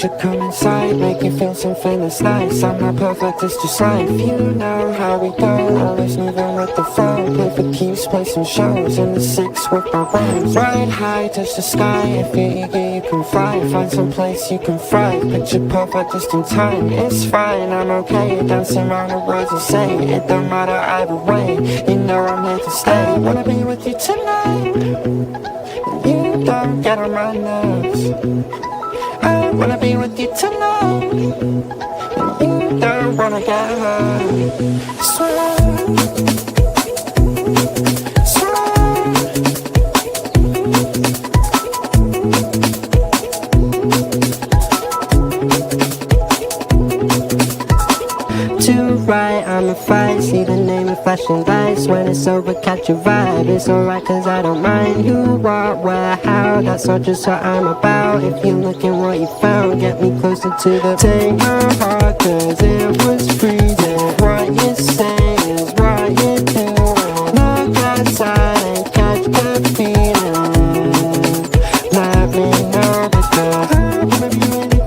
should come inside, make you feel something that's nice. I'm not perfect, it's just life. You know how we go, always moving with the flow. Play for keeps, play some shows in the six with my wings. Ride high, touch the sky, if you're eager you can fly. Find some place you can thrive, picture perfect just in time. It's fine, I'm okay, dancing around the words I say. It don't matter either way, you know I'm here to stay. Wanna be with you tonight, you don't get on my nerves. I wanna be with you tonight, and you don't wanna get hurt. Swear, right, I'm a fight, see the name of flashing lights. When it's over, catch a vibe. It's alright cause I don't mind who, what, where, how. That's not just what I'm about. If you're looking what you found, get me closer to the take my heart cause it was freezing. What you say is what you do. Look outside and catch the feeling. Let me know because I'm gonna be with you.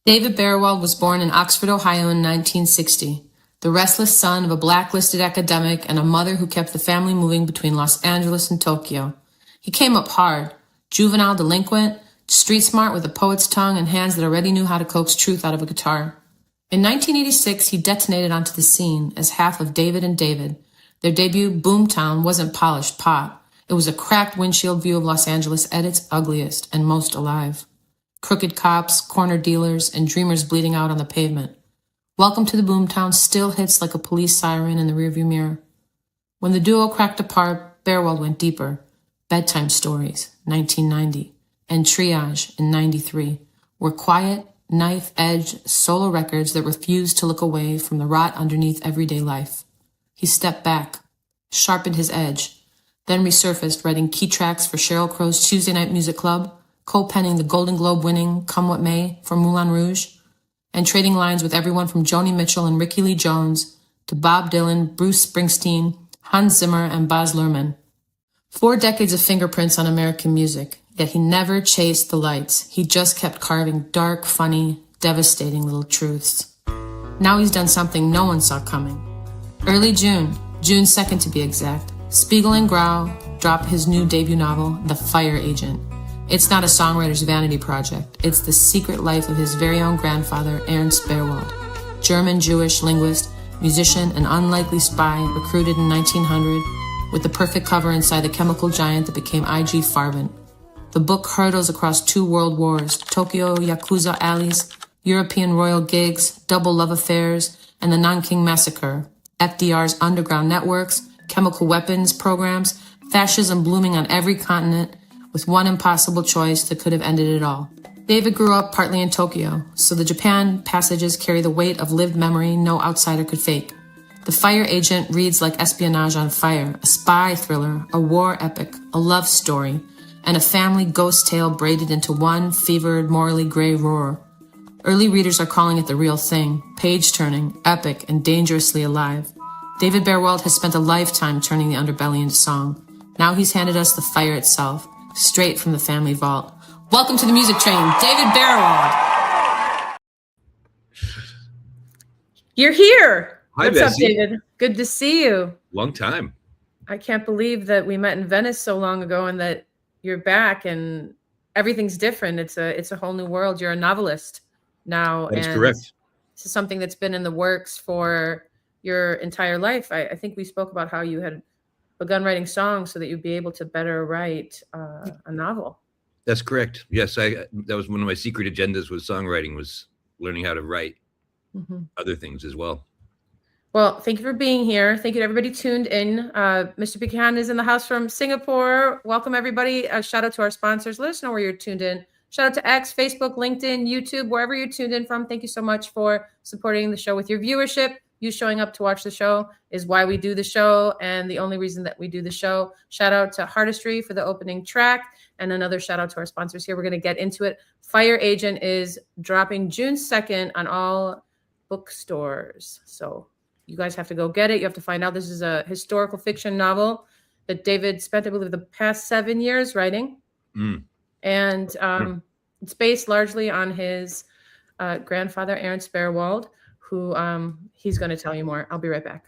David Baerwald was born in Oxford, Ohio in 1960, the restless son of a blacklisted academic and a mother who kept the family moving between Los Angeles and Tokyo. He came up hard, juvenile, delinquent, street smart with a poet's tongue and hands that already knew how to coax truth out of a guitar. In 1986, he detonated onto the scene as half of David and David. Their debut, Boomtown, wasn't polished pop. It was a cracked windshield view of Los Angeles at its ugliest and most alive. Crooked cops, corner dealers, and dreamers bleeding out on the pavement. Welcome to the Boomtown still hits like a police siren in the rearview mirror. When the duo cracked apart, Baerwald went deeper. Bedtime Stories, 1990, and Triage in 93 were quiet, knife-edged solo records that refused to look away from the rot underneath everyday life. He stepped back, sharpened his edge, then resurfaced, writing key tracks for Sheryl Crow's Tuesday Night Music Club, co-penning the Golden Globe-winning Come What May for Moulin Rouge, and trading lines with everyone from Joni Mitchell and Rickie Lee Jones to Bob Dylan, Bruce Springsteen, Hans Zimmer, and Baz Luhrmann. 4 decades of fingerprints on American music, yet he never chased the lights. He just kept carving dark, funny, devastating little truths. Now he's done something no one saw coming. Early June 2nd to be exact, Spiegel and Grau dropped his new debut novel, The Fire Agent. It's not a songwriter's vanity project. It's the secret life of his very own grandfather, Ernst Baerwald, German-Jewish linguist, musician, and unlikely spy recruited in 1900 with the perfect cover inside the chemical giant that became IG Farben. The book hurdles across 2 world wars, Tokyo Yakuza alleys, European royal gigs, double love affairs, and the Nanking Massacre, FDR's underground networks, chemical weapons programs, fascism blooming on every continent, with one impossible choice that could have ended it all. David grew up partly in Tokyo, so the Japan passages carry the weight of lived memory no outsider could fake. The Fire Agent reads like espionage on fire, a spy thriller, a war epic, a love story, and a family ghost tale braided into one fevered, morally gray roar. Early readers are calling it the real thing, page-turning, epic, and dangerously alive. David Baerwald has spent a lifetime turning the underbelly into song. Now he's handed us the fire itself, straight from the family vault. Welcome to the music train, David Baerwald. You're here. Hi, What's Bessie. up, David? Good to see you. Long time. I can't believe that we met in Venice so long ago and that you're back and everything's different. It's a whole new world. You're a novelist now. That is and correct. This is something that's been in the works for your entire life. I think we spoke about how you had begun writing songs so that you'd be able to better write a novel. That's correct. Yes, that was one of my secret agendas was songwriting, was learning how to write other things as well. Well, thank you for being here. Thank you to everybody tuned in. Mr. Buchanan is in the house from Singapore. Welcome, everybody. Shout out to our sponsors. Let us know where you're tuned in. Shout out to X, Facebook, LinkedIn, YouTube, wherever you're tuned in from. Thank you so much for supporting the show with your viewership. You showing up to watch the show is why we do the show and the only reason that we do the show. Shout out to Hardistry for the opening track, and another shout out to our sponsors here. We're going to get into it. Fire Agent is dropping June 2nd on all bookstores. So you guys have to go get it. You have to find out. This is a historical fiction novel that David spent, I believe, the past 7 years writing. And it's based largely on his grandfather, Aaron Baerwald, who he's going to tell you more. I'll be right back.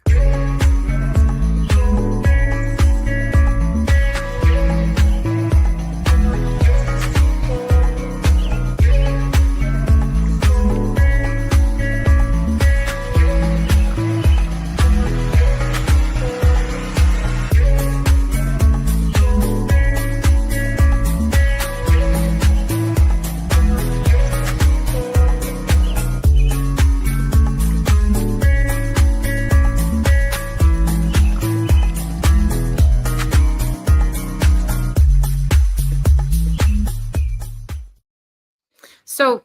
So,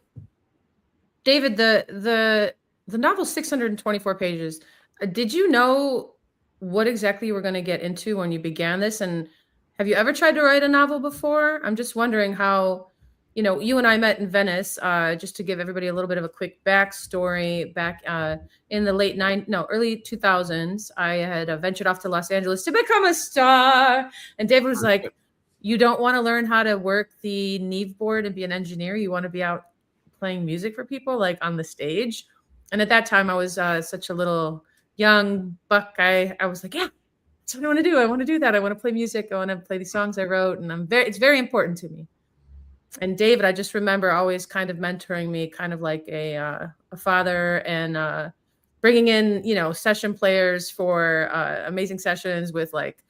David, the novel's 624 pages. Did you know what exactly you were going to get into when you began this? And have you ever tried to write a novel before? I'm just wondering how, you and I met in Venice, just to give everybody a little bit of a quick backstory. Back in the early 2000s, I had ventured off to Los Angeles to become a star. And David was like, you don't want to learn how to work the Neve board and be an engineer. You want to be out playing music for people, like on the stage. And at that time, I was such a little young buck. I was like, yeah, that's what I want to do. I want to do that. I want to play music. I want to play the songs I wrote. And it's very important to me. And David, I just remember always kind of mentoring me, kind of like a father, and bringing in, session players for amazing sessions with like,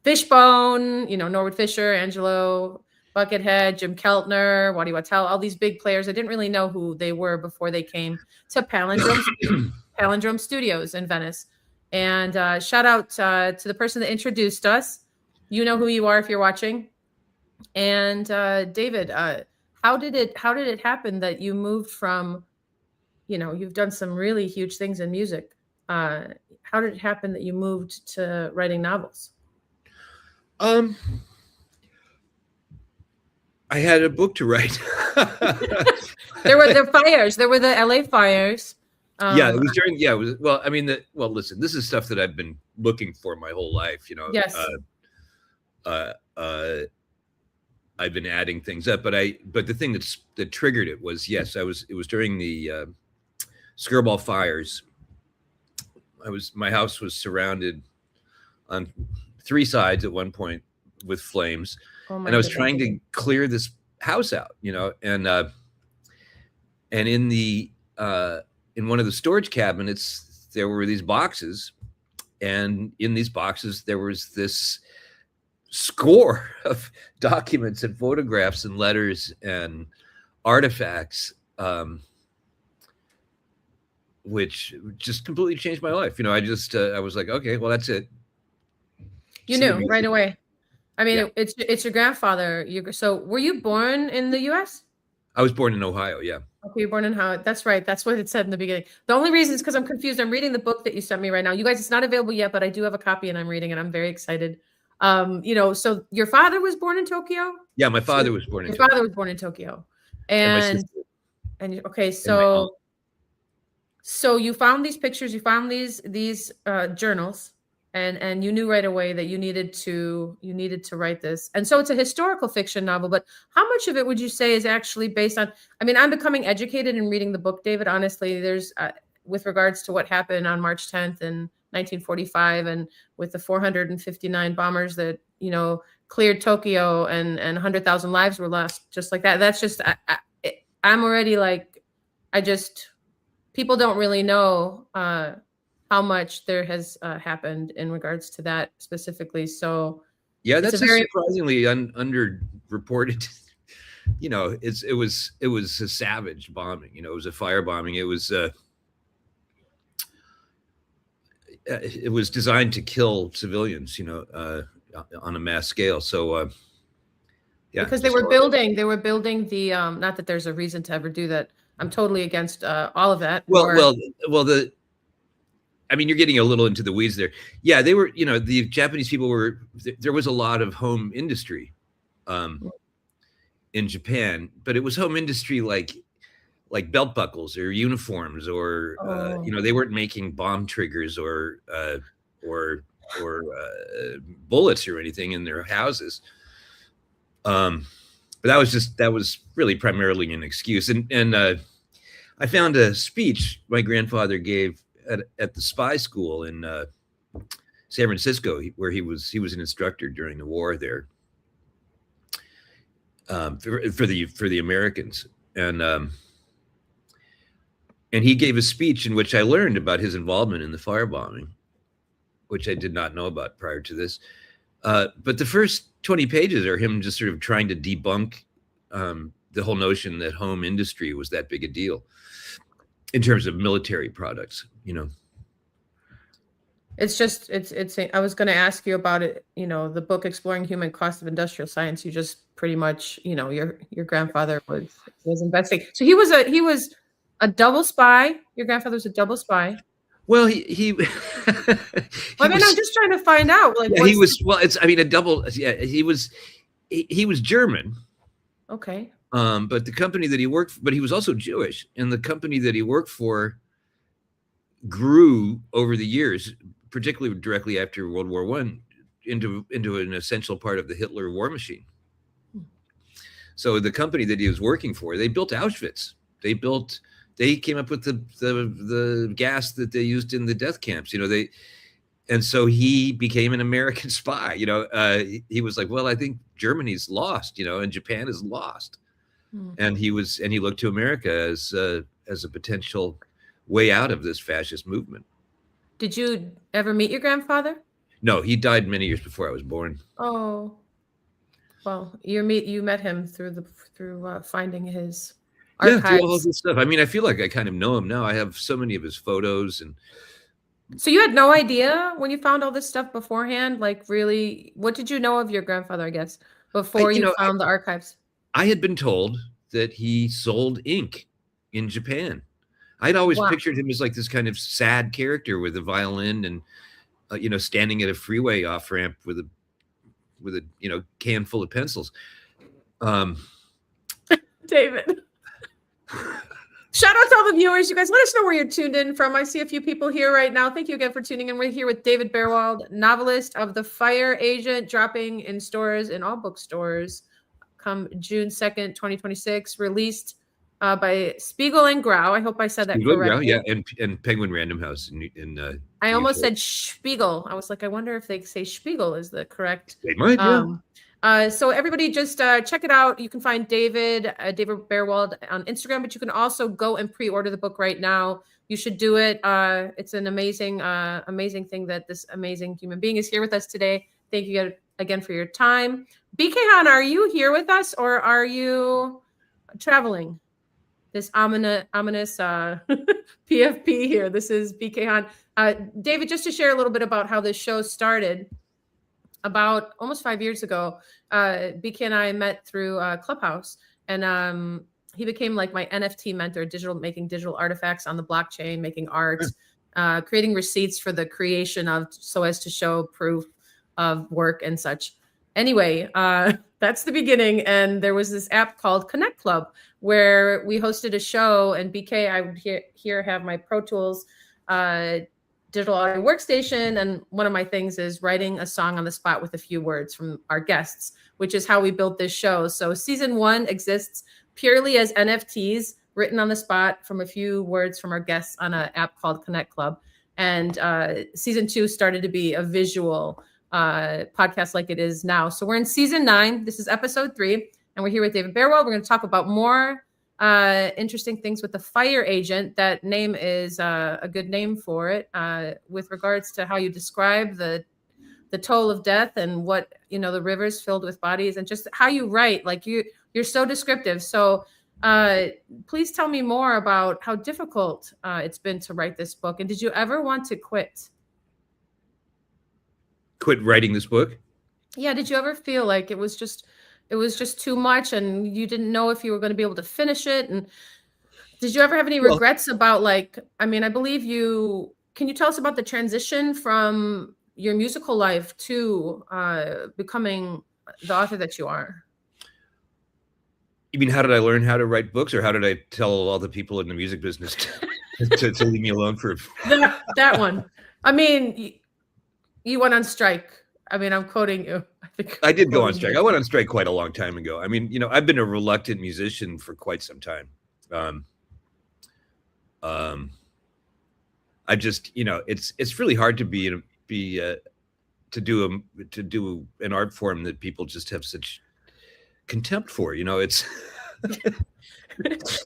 Fishbone, Norwood Fisher, Angelo Buckethead, Jim Keltner, Waddy Wattel, all these big players. I didn't really know who they were before they came to Palindrome Studios in Venice. And shout out to the person that introduced us. You know who you are if you're watching. And David, how did it happen that you moved from, you've done some really huge things in music. How did it happen that you moved to writing novels? I had a book to write. There were the fires. There were the LA fires. Yeah, it was during. Yeah, it was. Well, I mean, listen, this is stuff that I've been looking for my whole life. Yes. I've been adding things up, but the thing that triggered it was, yes, it was during the Skirball fires. My house was surrounded on 3 sides at one point with flames, and I was trying to clear this house out, and in the in one of the storage cabinets there were these boxes, and in these boxes there was this score of documents and photographs and letters and artifacts, which just completely changed my life. I was like, okay, well, that's it. You knew right away. I mean, yeah. It's your grandfather. So were you born in the U.S.? I was born in Ohio, yeah. Okay, you're born in Ohio. That's right. That's what it said in the beginning. The only reason is because I'm confused. I'm reading the book that you sent me right now. You guys, it's not available yet, but I do have a copy and I'm reading it. I'm very excited. So your father was born in Tokyo? Yeah, my father was born in Tokyo. Your father was born in Tokyo. And okay, so you found these pictures, you found these journals. And you knew right away that you needed to write this. And so it's a historical fiction novel, but how much of it would you say is actually based on, I mean, I'm becoming educated in reading the book, David. Honestly, there's with regards to what happened on March 10th in 1945 and with the 459 bombers that, cleared Tokyo and 100,000 lives were lost just like that. That's just, I'm already like, people don't really know, how much there has happened in regards to that specifically. So yeah, that's surprisingly underreported. It was a savage bombing. It was a fire bombing. It was it was designed to kill civilians, on a mass scale. So, yeah, because they were building the not that there's a reason to ever do that. I'm totally against all of that. Well, I mean, you're getting a little into the weeds there. Yeah, they were, the Japanese people were, there was a lot of home industry in Japan, but it was home industry like belt buckles or uniforms or, they weren't making bomb triggers or bullets or anything in their houses. But that was really primarily an excuse. And I found a speech my grandfather gave at the spy school in San Francisco, where he was an instructor during the war there, for the Americans. And he gave a speech in which I learned about his involvement in the firebombing, which I did not know about prior to this. But the first 20 pages are him just sort of trying to debunk the whole notion that home industry was that big a deal in terms of military products, It's just, I was going to ask you about it, the book Exploring Human Cost of Industrial Science. You just pretty much, your grandfather was investigating. So he was a double spy. Your grandfather was a double spy. Well, he I'm just trying to find out. He was a double. Yeah, he was German. Okay. But the company that he worked for, but he was also Jewish, and the company that he worked for grew over the years, particularly directly after World War I, into an essential part of the Hitler war machine. So the company that he was working for, they built Auschwitz. They came up with the gas that they used in the death camps. And so he became an American spy. He was like, well, I think Germany's lost, and Japan is lost. And he looked to America as a potential way out of this fascist movement. Did you ever meet your grandfather? No, he died many years before I was born. Oh, well, you met him through finding his archives. Yeah, through all this stuff. I mean, I feel like I kind of know him now. I have so many of his photos. And so you had no idea when you found all this stuff beforehand? Like, really, what did you know of your grandfather, I guess, before you found the archives? I had been told that he sold ink in Japan. I'd always pictured him as like this kind of sad character with a violin and, standing at a freeway off ramp with a can full of pencils. David. Shout out to all the viewers. You guys, let us know where you're tuned in from. I see a few people here right now. Thank you again for tuning in. We're here with David Baerwald, novelist of The Fire Agent, dropping in stores, in all bookstores, come June 2nd, 2026, released by Spiegel and Grau. I hope I said that correctly. Yeah, and Penguin Random House in I almost said Spiegel. I was like, I wonder if they say Spiegel is the correct. They might, yeah. So everybody just check it out. You can find David Baerwald on Instagram, but you can also go and pre-order the book right now. You should do it. It's an amazing thing that this amazing human being is here with us today. Thank you again for your time. BK Han, are you here with us or are you traveling? This ominous PFP here. This is BK Han. David, just to share a little bit about how this show started. About almost 5 years ago, BK and I met through Clubhouse, and he became like my NFT mentor, making digital artifacts on the blockchain, making art, creating receipts for the creation of, so as to show proof of work and such. Anyway, that's the beginning. And there was this app called Connect Club where we hosted a show, and BK, I would here have my Pro Tools digital audio workstation, and one of my things is writing a song on the spot with a few words from our guests, which is how we built this show. So season 1 exists purely as NFTs written on the spot from a few words from our guests on an app called Connect Club. And season 2 started to be a visual podcast like it is now. So we're in season 9. This is episode 3, and we're here with David Baerwald. We're going to talk about more interesting things with The Fire Agent. That name is a good name for it, with regards to how you describe the toll of death and what, the rivers filled with bodies, and just how you write. Like you're so descriptive. So please tell me more about how difficult it's been to write this book. And did you ever want to quit? quit writing this book? Yeah, did you ever feel like it was just too much and you didn't know if you were going to be able to finish it? And did you ever have any Well, regrets about, like, I mean, I believe can you tell us about the transition from your musical life to becoming the author that you are? you mean, how did I learn how to write books, or how did I tell all the people in the music business to leave me alone for That one. I mean, you went on strike. I mean, I'm quoting you. I think I did go on quoting strike. you. I went on strike quite a long time ago. I mean, I've been a reluctant musician for quite some time. I just, it's really hard to to do an art form that people just have such contempt for. It's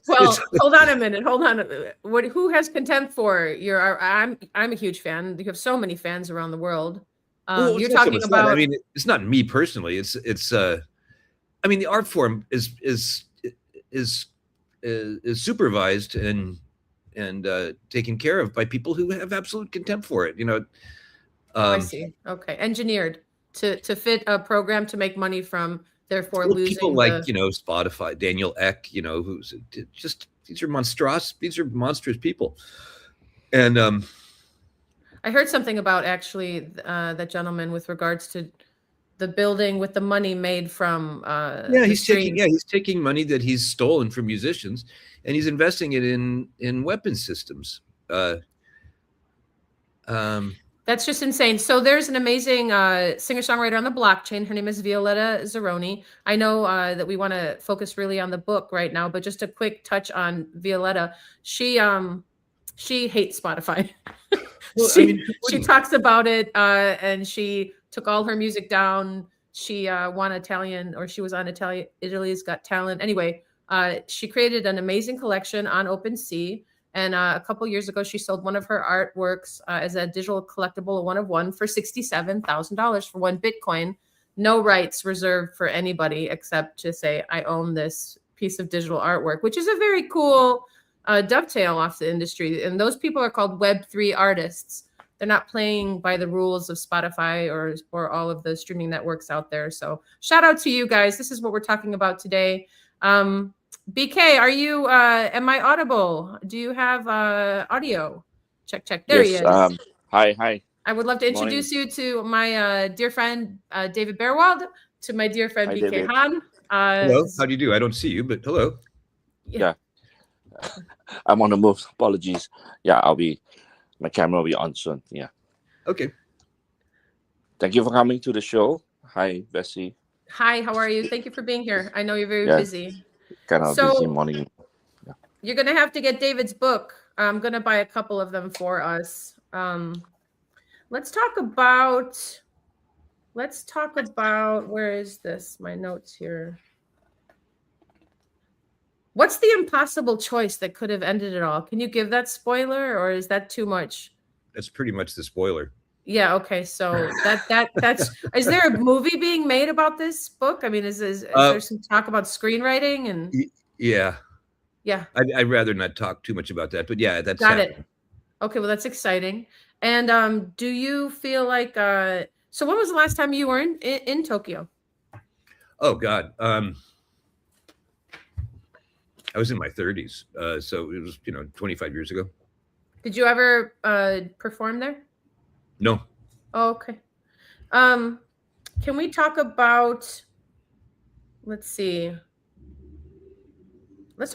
Well, hold on a minute. Hold on. Who has contempt for I'm a huge fan. You have so many fans around the world. well, You're it's not so talking much that. I about, mean, it's not me personally. It's I mean, the art form is supervised and taken care of by people who have absolute contempt for it. I see. Okay. Engineered to fit a program to make money from, therefore losing people like Spotify, Daniel Ek, who's just these are monstrous people. And I heard something about actually that gentleman with regards to the building with the money made from he's taking money that he's stolen from musicians, and he's investing it in weapon systems. That's just insane. So there's an amazing singer-songwriter on the blockchain. Her name is Violetta Zeroni. I know that we want to focus really on the book right now, but just a quick touch on Violetta. She hates Spotify. Well, she talks about it, and she took all her music down. She won Italian, or she was on Italy's Got Talent. Anyway, she created an amazing collection on OpenSea. And a couple years ago, she sold one of her artworks as a digital collectible, a one of one, for $67,000 for 1 Bitcoin. No rights reserved for anybody except to say, I own this piece of digital artwork, which is a very cool dovetail off the industry. And those people are called Web3 artists. They're not playing by the rules of Spotify or all of the streaming networks out there. So shout out to you guys. This is what we're talking about today. BK, are you, am I audible? Do you have audio? Check. There he is. Hi. I would love to introduce you to my dear friend, David Baerwald, to my dear friend, Hi, BK David. Han. hello, how do you do? I don't see you, but hello. Yeah. I'm on the move. Apologies. Yeah, my camera will be on soon. Yeah. Okay. Thank you for coming to the show. Hi, Bessie. Hi, how are you? Thank you for being here. I know you're very Yeah. busy. Kind of busy morning. You're going to have to get David's book. I'm going to buy a couple of them for us. Let's talk about, where is this? My notes here. What's the impossible choice that could have ended it all? Can you give that spoiler, or is that too much? That's pretty much the spoiler. Yeah. Okay. So that's, is there a movie being made about this book? I mean, is there some talk about screenwriting and? Yeah. Yeah. I'd rather not talk too much about that, but yeah, that's got happening. it. Okay. Well, that's exciting. And do you feel like, so when was the last time you were in Tokyo? Oh God. I was in my 30s. So it was, 25 years ago. Did you ever perform there? No. Oh, okay. Can we talk about, let's talk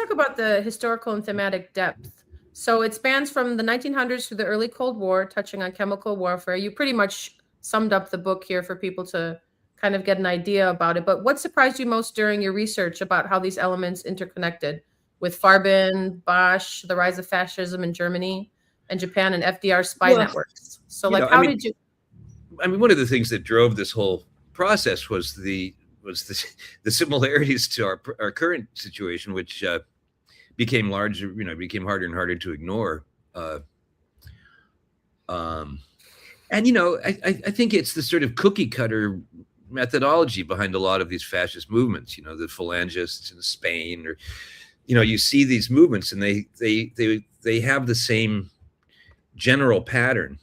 about the historical and thematic depth. So it spans from the 1900s to the early Cold War, touching on chemical warfare. You pretty much summed up the book here for people to kind of get an idea about it. But what surprised you most during your research about how these elements interconnected with Farben, Bosch, the rise of fascism in Germany and Japan, and FDR spy networks? So how did you? I mean, one of the things that drove this whole process was the similarities to our current situation, which became larger, became harder and harder to ignore. And I think it's the sort of cookie cutter methodology behind a lot of these fascist movements. The phalangists in Spain, or you see these movements, and they have the same general pattern.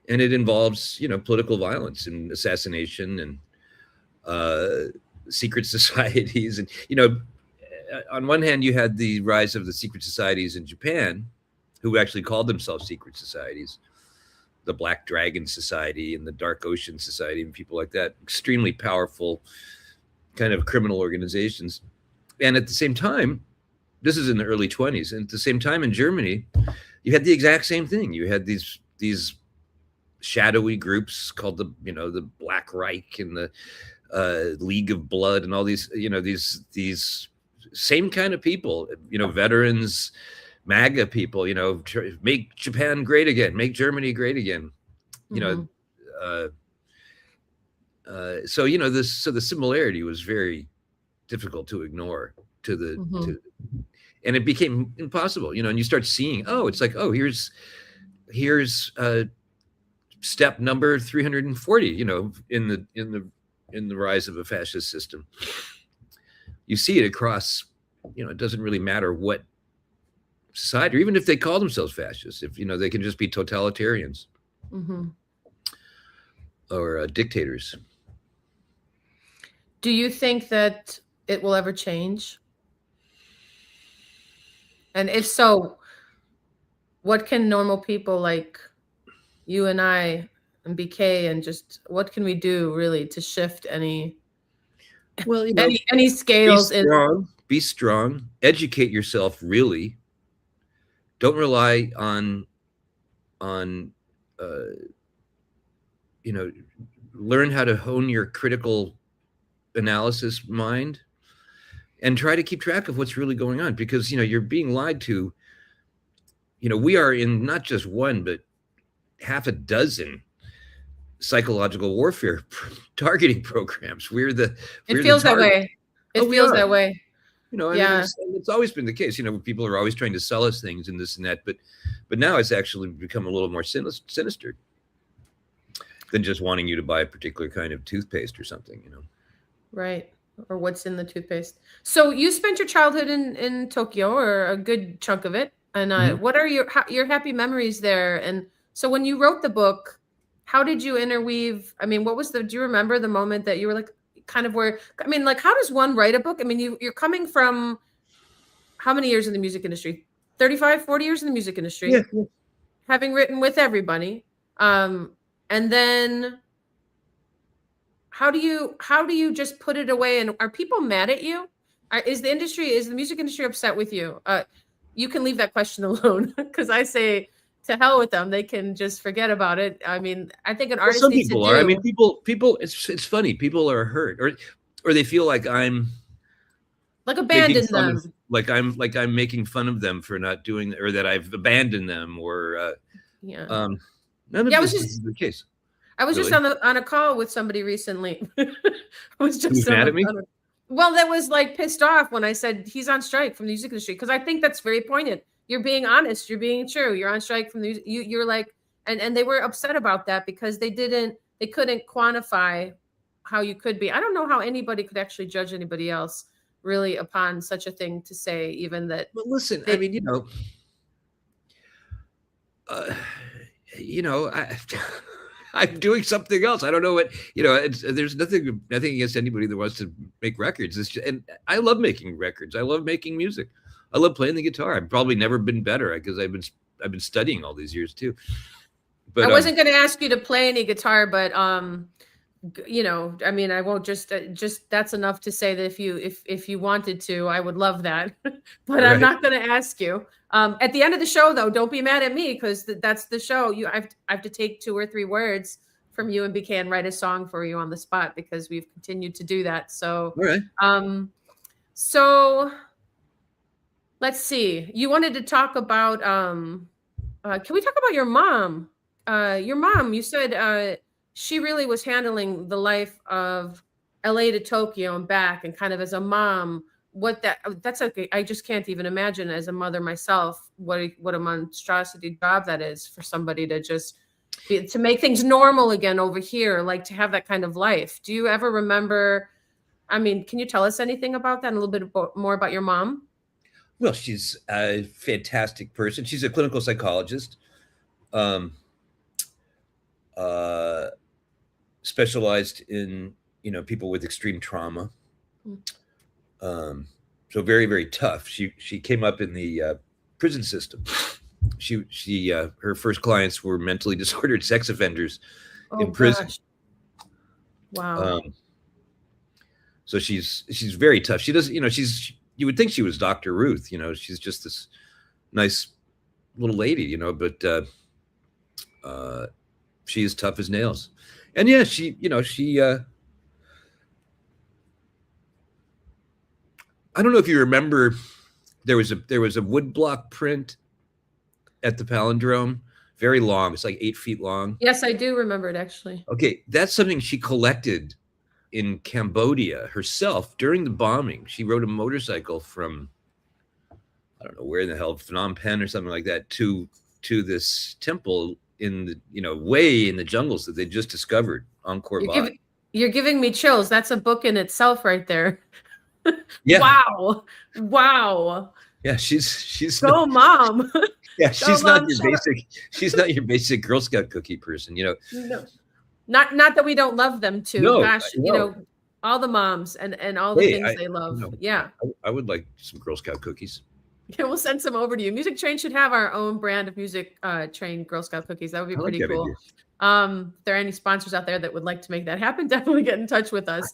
and it involves, political violence and assassination and secret societies. And, on one hand, you had the rise of the secret societies in Japan, who actually called themselves secret societies, the Black Dragon Society and the Dark Ocean Society and people like that, extremely powerful kind of criminal organizations. And at the same time, this is in the early 1920s, and at the same time in Germany, you had the exact same thing. You had these shadowy groups called the Black Reich and the League of Blood and all these, these same kind of people, veterans, MAGA people, make Japan great again, make Germany great again, so the similarity was very difficult to ignore and it became impossible, and you start seeing, it's like, here's step number 340, in the rise of a fascist system. You see it across, it doesn't really matter what society, or even if they call themselves fascists, if they can just be totalitarians or dictators. Do you think that it will ever change? And if so, what can normal people like you and I and BK and just what can we do really to shift any scales? Be strong, educate yourself, really. Don't rely on learn how to hone your critical analysis mind and try to keep track of what's really going on, because you're being lied to. We are in not just one but half a dozen psychological warfare targeting programs. It feels that way. It feels that way. It's always been the case. People are always trying to sell us things and this and that, but now it's actually become a little more sinister than just wanting you to buy a particular kind of toothpaste or something. Right. Or what's in the toothpaste. So you spent your childhood in Tokyo, or a good chunk of it. And what are your happy memories there? And so when you wrote the book, how did you interweave? I mean, do you remember the moment that you were like, kind of where, I mean, like, how does one write a book? I mean, you're coming from how many years in the music industry? 35, 40 years in the music industry. Yeah. Having written with everybody. And then how do you just put it away? And are people mad at you? Is the music industry upset with you? You can leave that question alone, because I say to hell with them. They can just forget about it. I mean, I think an artist some needs people to are. do. I mean, people. It's funny. People are hurt, or they feel like I'm like abandoned them. Like I'm making fun of them for not doing, or that I've abandoned them, or none of this is the case. I was just on a call with somebody recently. Who's mad at me? Well, that was like pissed off when I said he's on strike from the music industry, because I think that's very poignant. You're being honest. You're being true. You're on strike from the you're like, and they were upset about that because they couldn't quantify how you could be. I don't know how anybody could actually judge anybody else really upon such a thing to say, even that. But listen, I mean, I'm doing something else. I don't know what, there's nothing against anybody that wants to make records. And I love making records. I love making music. I love playing the guitar. I've probably never been better because I've been studying all these years too. But I wasn't going to ask you to play any guitar, but I mean, I won't just that's enough to say that if you wanted to, I would love that. But right. I'm not going to ask you. At the end of the show, though, don't be mad at me, because that's the show. I have to take 2 or 3 words from you and BK and write a song for you on the spot, because we've continued to do that. So, all right. So let's see. You wanted to talk about. Can we talk about your mom? Your mom. You said she really was handling the life of LA to Tokyo and back, and kind of as a mom. That's okay. I just can't even imagine as a mother myself what a monstrosity job that is for somebody to just to make things normal again over here, like to have that kind of life. Do you ever remember? I mean, can you tell us anything about that? And a little bit more about your mom? Well, she's a fantastic person. She's a clinical psychologist. specialized in, people with extreme trauma. So very, very tough. She came up in the prison system. Her first clients were mentally disordered sex offenders in prison. Gosh. Wow. So she's very tough. She doesn't, you would think she was Dr. Ruth, she's just this nice little lady, but she is tough as nails. And yeah, she I don't know if you remember, there was a woodblock print at the Palindrome, very long. It's like 8 feet long. Yes, I do remember it, actually. Okay, that's something she collected in Cambodia herself during the bombing. She rode a motorcycle from, I don't know where in the hell, Phnom Penh or something like that, to this temple in the, way in the jungles that they just discovered, Angkor Wat. You're giving me chills. That's a book in itself right there. Yeah. Wow. Yeah, she's go mom. Yeah, she's not your basic Girl Scout cookie person, No. Not that we don't love them too. No, gosh, all the moms and all the things they love. Yeah. I would like some Girl Scout cookies. Yeah, we'll send some over to you. Music Train should have our own brand of Music Train Girl Scout cookies. That would be pretty cool. If there are any sponsors out there that would like to make that happen, definitely get in touch with us.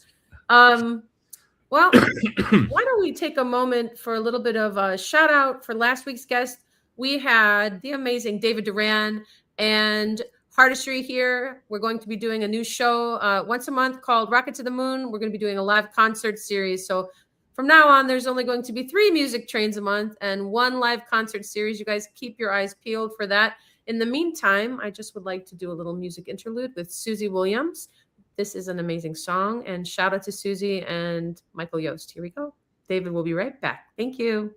Well, why don't we take a moment for a little bit of a shout out for last week's guest. We had the amazing David Duran and Artistry here. We're going to be doing a new show once a month called Rocket to the Moon. We're going to be doing a live concert series. So from now on, there's only going to be 3 music trains a month and 1 live concert series. You guys keep your eyes peeled for that. In the meantime, I just would like to do a little music interlude with Susie Williams. This is an amazing song, and shout out to Susie and Michael Yost. Here we go. David will be right back. Thank you.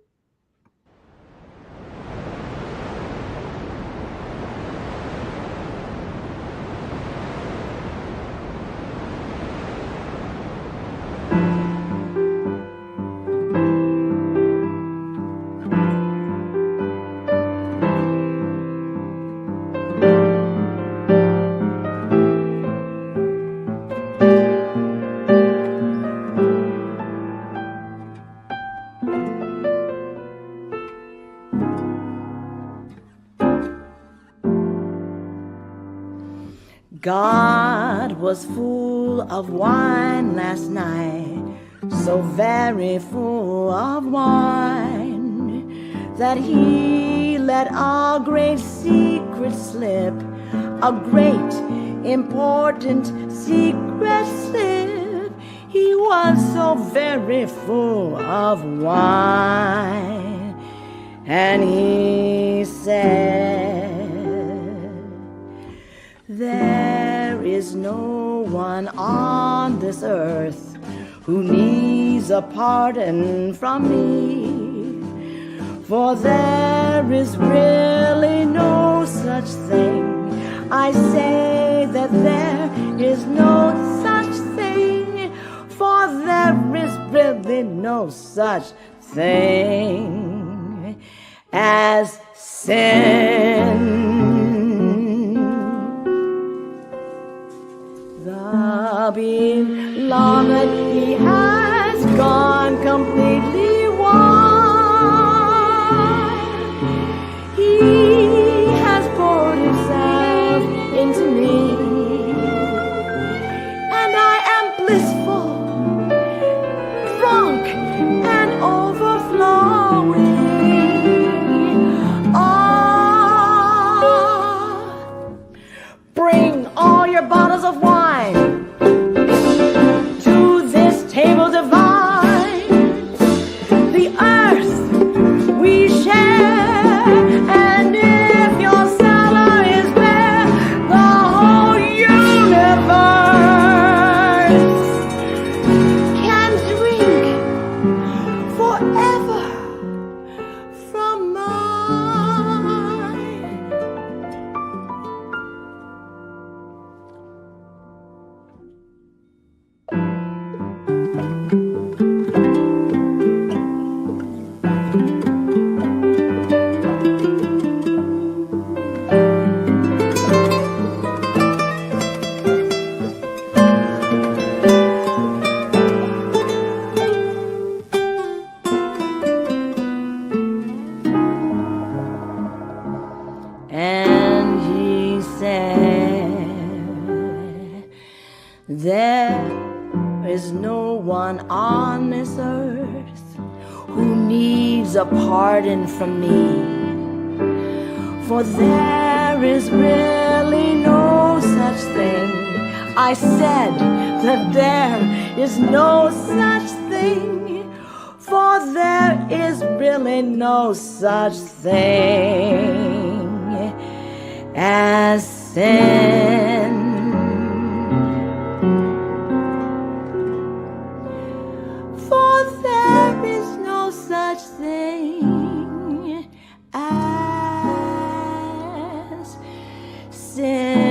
God was full of wine last night, so very full of wine, that he let a great secret slip, a great important secret slip. He was so very full of wine, and he said, there is no one on this earth who needs a pardon from me, for there is really no such thing. I say that there is no such thing, for there is really no such thing as sin. The beloved, he has gone completely wild. He has poured himself into me, and I am blissful, drunk and overflowing. Oh, bring all your bottles of wine to this table divine. There is no one on this earth who needs a pardon from me, for there is really no such thing. I said that there is no such thing, for there is really no such thing as sin. For there is no such thing as sin.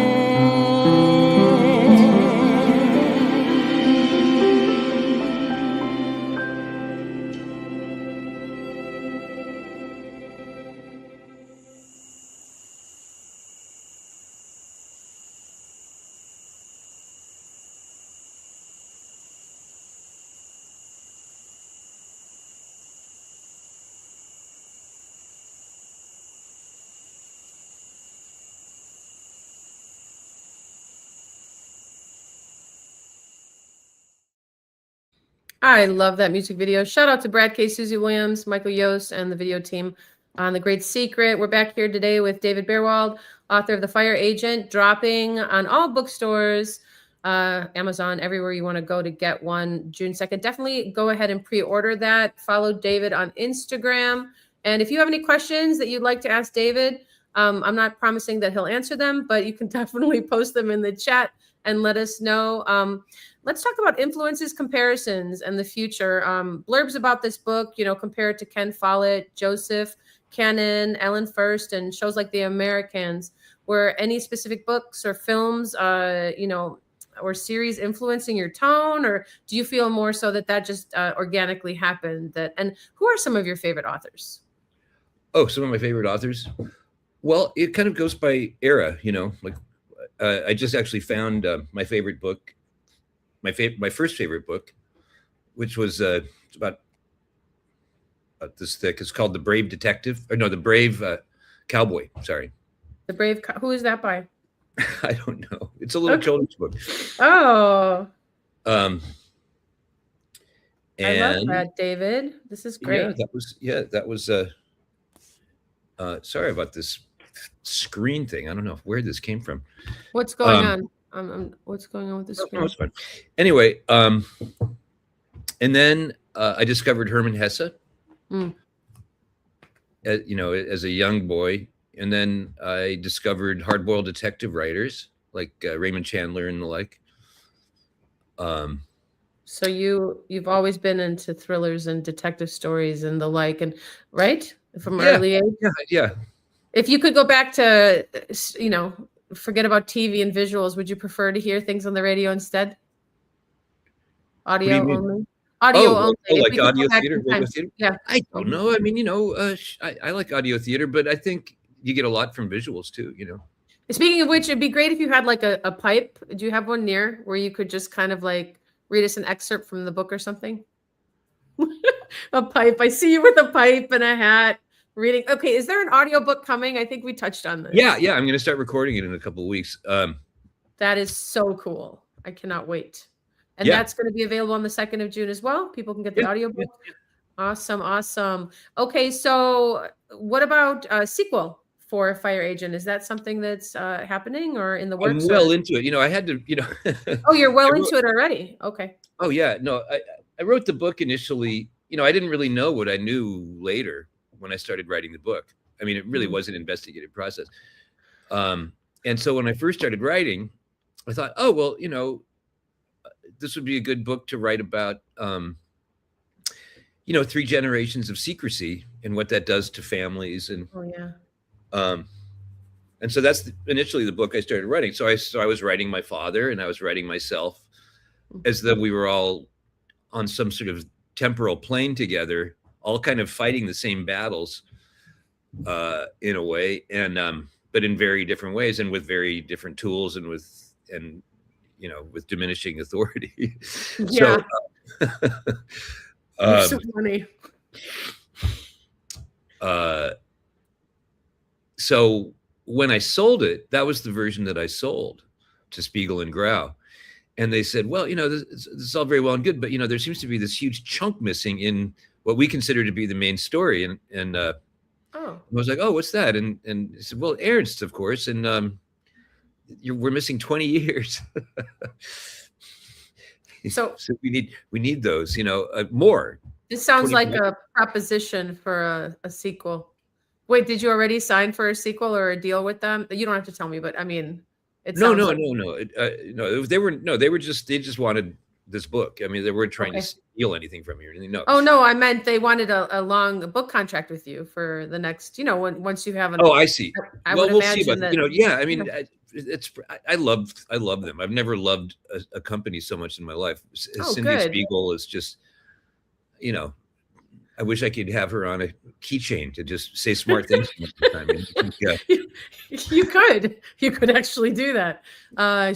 I love that music video. Shout out to Brad K. Susie Williams, Michael Yost, and the video team on The Great Secret. We're back here today with David Baerwald, author of The Fire Agent, dropping on all bookstores, Amazon, everywhere you want to go to get one, June 2nd. Definitely go ahead and pre-order that. Follow David on Instagram. And if you have any questions that you'd like to ask David, I'm not promising that he'll answer them, but you can definitely post them in the chat and let us know. Let's talk about influences, comparisons, and the future. Blurbs about this book, compare it to Ken Follett, Joseph Cannon, Ellen First, and shows like The Americans. Were any specific books or films, or series influencing your tone, or do you feel more so that just organically happened? And who are some of your favorite authors? Oh, some of my favorite authors. Well, it kind of goes by era, I just actually found my favorite book. My first favorite book, which was it's about this thick. It's called The Brave Detective, or no, The Brave Cowboy. Sorry. The Brave. Who is that by? I don't know. It's a little children's book. Oh. And I love that, David. This is great. That was. Sorry about this screen thing. I don't know where this came from. What's going on? What's going on with the screen? No, it's fine. Anyway, and then I discovered Hermann Hesse, as a young boy, and then I discovered hard-boiled detective writers like Raymond Chandler and the like. So you've always been into thrillers and detective stories and the like, and right from early age. Yeah. If you could go back to, forget about TV and visuals, would you prefer to hear things on the radio instead? Audio only? Audio only. Like audio theater? Yeah. I don't know. I mean, I like audio theater, but I think you get a lot from visuals too, Speaking of which, it'd be great if you had like a pipe. Do you have one near where you could just kind of like read us an excerpt from the book or something? A pipe. I see you with a pipe and a hat. Reading. Okay, is there an audiobook coming? I think we touched on this. Yeah. I'm going to start recording it in a couple of weeks. That is so cool. I cannot wait. And that's going to be available on the 2nd of June as well. People can get the audiobook. Awesome. Okay, so what about a sequel for Fire Agent? Is that something that's happening or in the works? I'm well into it. I had to, Oh, you're well into it already. Okay. Oh, yeah. No, I wrote the book initially. I didn't really know what I knew later when I started writing the book. I mean, it really was an investigative process. And so when I first started writing, I thought, oh, well, this would be a good book to write about, 3 generations of secrecy and what that does to families. And, and so that's initially the book I started writing. So I was writing my father and I was writing myself as though we were all on some sort of temporal plane together, all kind of fighting the same battles in a way, and but in very different ways and with very different tools and with diminishing authority. Yeah. You're so funny. So when I sold it, that was the version that I sold to Spiegel and Grau. and they said, well, this is all very well and good, but there seems to be this huge chunk missing in what we consider to be the main story. And I was like, oh, what's that? And he said, well, Ernst, of course, and we're missing 20 years. So we need those, more. This sounds like a proposition for a sequel. Wait, did you already sign for a sequel or a deal with them? You don't have to tell me, but I mean, no. They just wanted this book. I mean, they weren't trying to steal anything from you or anything. No. Oh no, I meant they wanted a long book contract with you for the next, once you have an. Oh, I see. We'll see about that. Yeah, I mean, I love them. I've never loved a company so much in my life. Cindy Spiegel is just, I wish I could have her on a keychain to just say smart things. You could actually do that.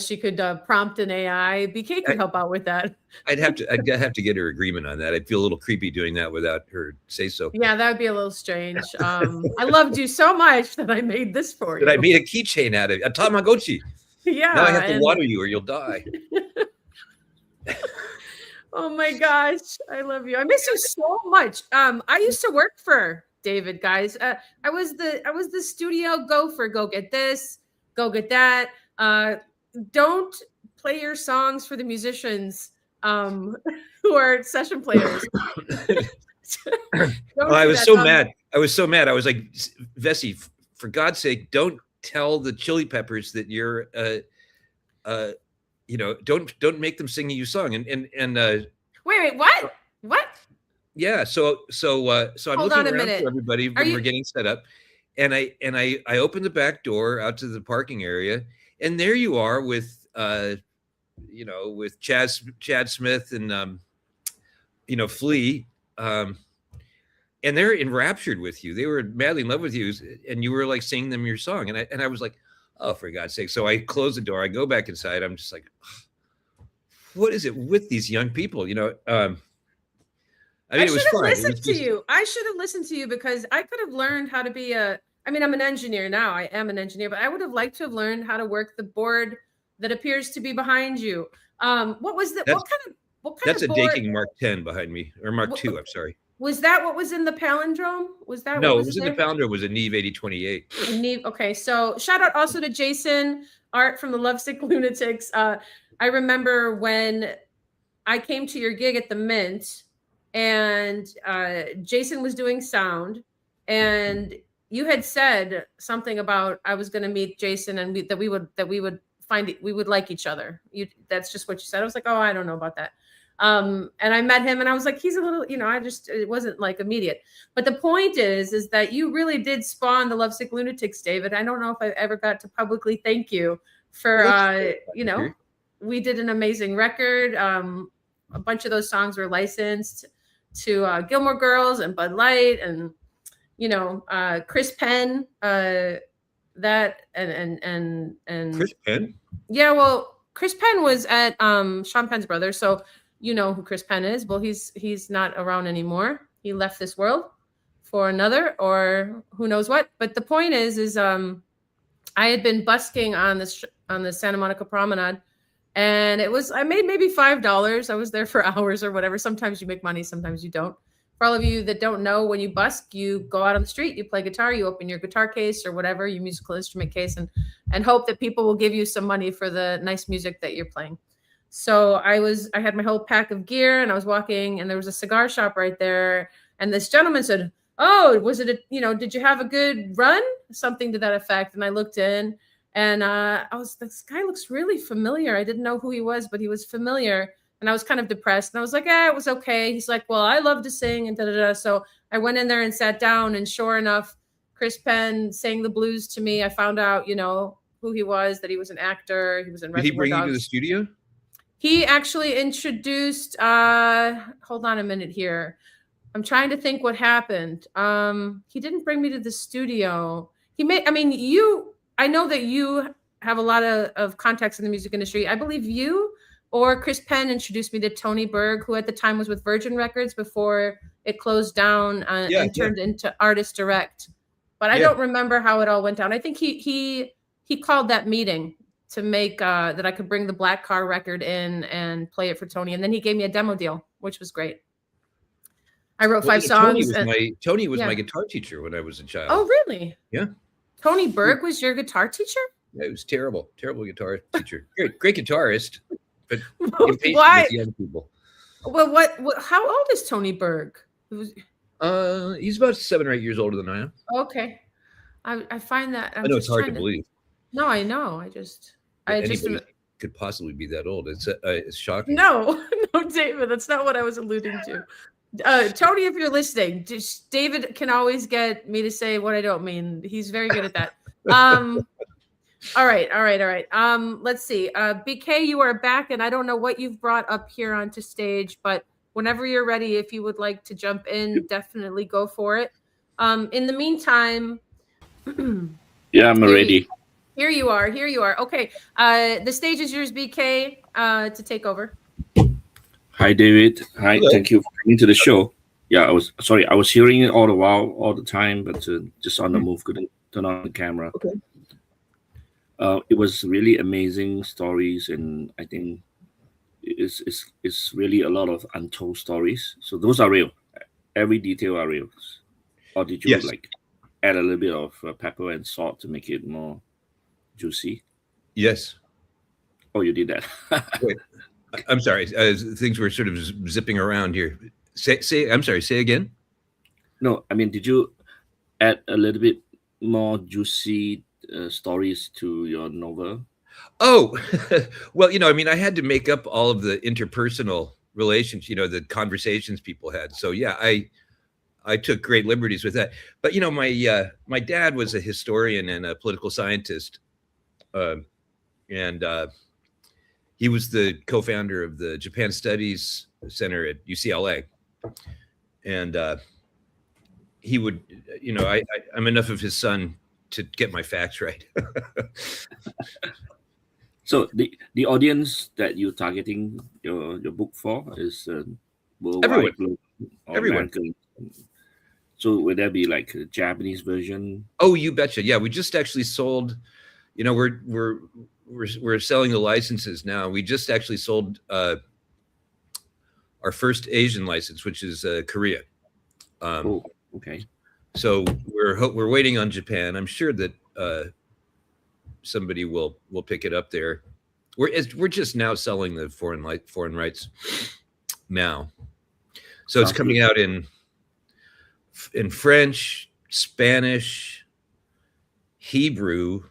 She could prompt an AI. BK could help out with that. I'd have to get her agreement on that. I'd feel a little creepy doing that without her say so. Yeah, that would be a little strange. I loved you so much that I made this for you. That I made a keychain out of it, a Tamagotchi. Yeah. Now I have to water you or you'll die. Oh my gosh, I love you. I miss you so much. I used to work for David, guys. I was the studio gopher. Go get this, go get that. Don't play your songs for the musicians who are session players. I was so mad. I was like, Vessi, for God's sake, don't tell the Chili Peppers that you're don't make them sing you a song. And wait, what? Yeah, so I'm looking around for everybody when we're getting set up, and I open the back door out to the parking area, and there you are with with Chad Smith and Flea, and they're enraptured with you. They were madly in love with you, and you were like singing them your song, and I was like, oh, for God's sake. So I close the door, I go back inside, I'm just like, what is it with these young people? I mean, it was fun. I should have listened to you because I could have learned how to be I'm an engineer now. I am an engineer, but I would have liked to have learned how to work the board that appears to be behind you. What was that? What kind of That's a board? Daking Mark 10 behind me, or Mark 2, I'm sorry. Was that what was in the palindrome? Was that no? What it was in the palindrome. It was a Neve 8028. Neve. Okay, so shout out also to Jason Art from the Lovesick Lunatics. I remember when I came to your gig at the Mint, and Jason was doing sound, and you had said something about I was going to meet Jason and that we would find it, we would like each other. That's just what you said. I was like, oh, I don't know about that. And I met him and I was like, he's a little, it wasn't like immediate. But the point is that you really did spawn the Lovesick Lunatics, David. I don't know if I ever got to publicly thank you for, we did an amazing record. A bunch of those songs were licensed to Gilmore Girls and Bud Light and, Chris Penn, that and Chris Penn? Yeah, well, Chris Penn was at Sean Penn's brother, so you know who Chris Penn is. Well, he's not around anymore. He left this world for another, or who knows what. But the point is I had been busking on the Santa Monica Promenade, and I made maybe $5. I was there for hours or whatever. Sometimes you make money, sometimes you don't. For all of you that don't know, when you busk, you go out on the street, you play guitar, you open your guitar case or whatever, your musical instrument case, and hope that people will give you some money for the nice music that you're playing. So I had my whole pack of gear, and I was walking, and there was a cigar shop right there. And this gentleman said, oh, was it did you have a good run? Something to that effect. And I looked in, and this guy looks really familiar. I didn't know who he was, but he was familiar. And I was kind of depressed, and I was like, it was okay. He's like, well, I love to sing and da-da-da. So I went in there and sat down, and sure enough, Chris Penn sang the blues to me. I found out, who he was, that he was an actor. He was in Did he bring you to the studio? He actually introduced, hold on a minute here. I'm trying to think what happened. He didn't bring me to the studio. I know that you have a lot of contacts in the music industry. I believe you or Chris Penn introduced me to Tony Berg, who at the time was with Virgin Records before it closed down and turned into Artist Direct. But I don't remember how it all went down. I think he called that meeting to make that I could bring the Black Car record in and play it for Tony. And then he gave me a demo deal, which was great. I wrote 5 songs. Tony was my guitar teacher when I was a child. Oh, really? Yeah. Tony Berg was your guitar teacher? Yeah, it was terrible guitar teacher. Great guitarist, but impatient Why? with the other people. Well, how old is Tony Berg? He's about 7 or 8 years older than I am. Okay. I find that I know it's hard to believe. No, I know. Anybody could possibly be that old. It's shocking. No, David, that's not what I was alluding to. Tony, if you're listening, just, David can always get me to say what I don't mean. He's very good at that. All right. Let's see. BK, you are back, and I don't know what you've brought up here onto stage, but whenever you're ready, if you would like to jump in, definitely go for it. In the meantime, yeah, I'm ready. Here you are. Okay. The stage is yours, BK, to take over. Hi, David. Hi. Hello. Thank you for coming to the show. Yeah, I was hearing it all the while, all the time, but just on the move, couldn't turn on the camera. Okay. It was really amazing stories, and I think it's really a lot of untold stories. So those are real. Every detail are real. Or did you add a little bit of pepper and salt to make it more juicy? Yes. Oh, you did that. Wait, I'm sorry. Things were sort of zipping around here. I'm sorry. Say again. No, I mean, did you add a little bit more juicy stories to your novel? Oh, well, I had to make up all of the interpersonal relations, the conversations people had. So yeah, I took great liberties with that. But my dad was a historian and a political scientist, and he was the co-founder of the Japan Studies Center at UCLA, and he would, I'm enough of his son to get my facts right. So the audience that you're targeting your book for is worldwide, everyone. American. So would there be like a Japanese version? Oh, you betcha. Yeah, we just actually sold. We're selling the licenses now. We just actually sold our first Asian license, which is Korea. Okay. So we're waiting on Japan. I'm sure that somebody will pick it up there. We're just now selling the foreign rights now. So it's coming out in French, Spanish, Hebrew,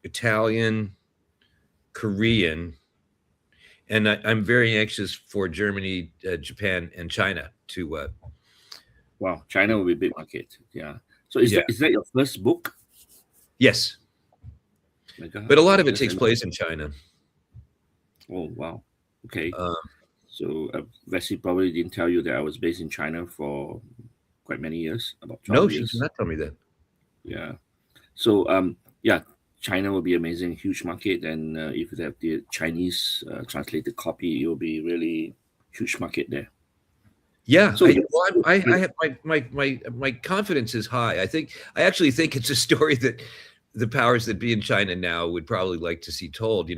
Italian, Korean, and I'm very anxious for Germany, Japan, and China to. Wow, China will be a big market. Yeah. So is that your first book? Yes. But a lot of it takes place in China. Oh, wow. Okay. So Vessi probably didn't tell you that I was based in China for quite many years, about 12 years. No, she did not tell me that. Yeah. So, China will be amazing, huge market. And if you have the Chinese translated copy, it will be really huge market there. Yeah, so I have my confidence is high. I actually think it's a story that the powers that be in China now would probably like to see told.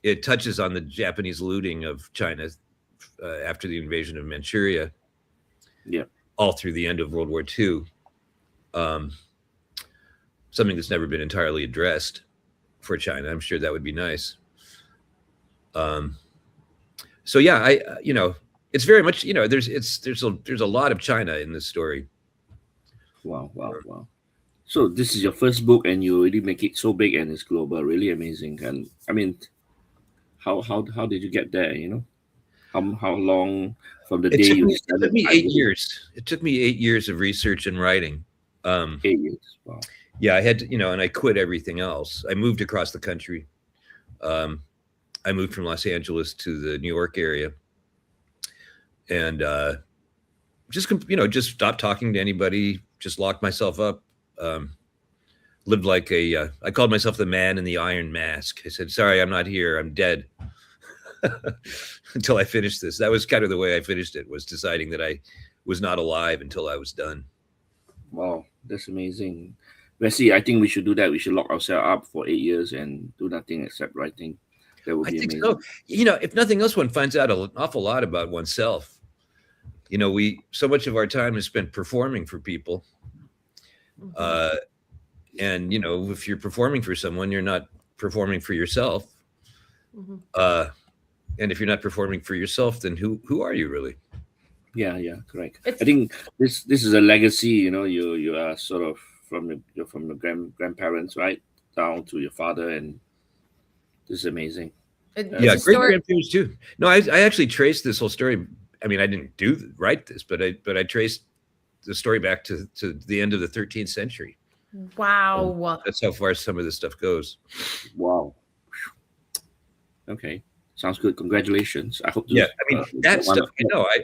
It touches on the Japanese looting of China after the invasion of Manchuria. Yeah, all through the end of World War II. Something that's never been entirely addressed for China. I'm sure that would be nice. So yeah, it's very much, there's a lot of China in this story. Wow. So this is your first book and you really make it so big and it's global, really amazing. And I mean, how did you get there, How long from the day you started? It took me 8 years. It took me 8 years of research and writing. 8 years, wow. Yeah, I had to, and I quit everything else. I moved across the country. I moved from Los Angeles to the New York area. And just stopped talking to anybody, just locked myself up. Lived like I called myself the man in the iron mask. I said, sorry, I'm not here. I'm dead. Until I finished this. That was kind of the way I finished it, was deciding that I was not alive until I was done. Wow, that's amazing. Wesley, I think we should do that. We should lock ourselves up for 8 years and do nothing except writing. That would I be think amazing. so. If nothing else, one finds out an awful lot about oneself. So much of our time is spent performing for people. And if you're performing for someone, you're not performing for yourself. And if you're not performing for yourself, then who are you really? Yeah, correct. I think this is a legacy. You are sort of from the grandparents, right, down to your father, and this is amazing. Yeah, great grandparents too. No, I actually traced this whole story. I mean, I didn't write this, but I traced the story back to the end of the 13th century. Wow. That's how far some of this stuff goes. Wow. Okay. Sounds good. Congratulations. I hope. Yeah, I mean that stuff.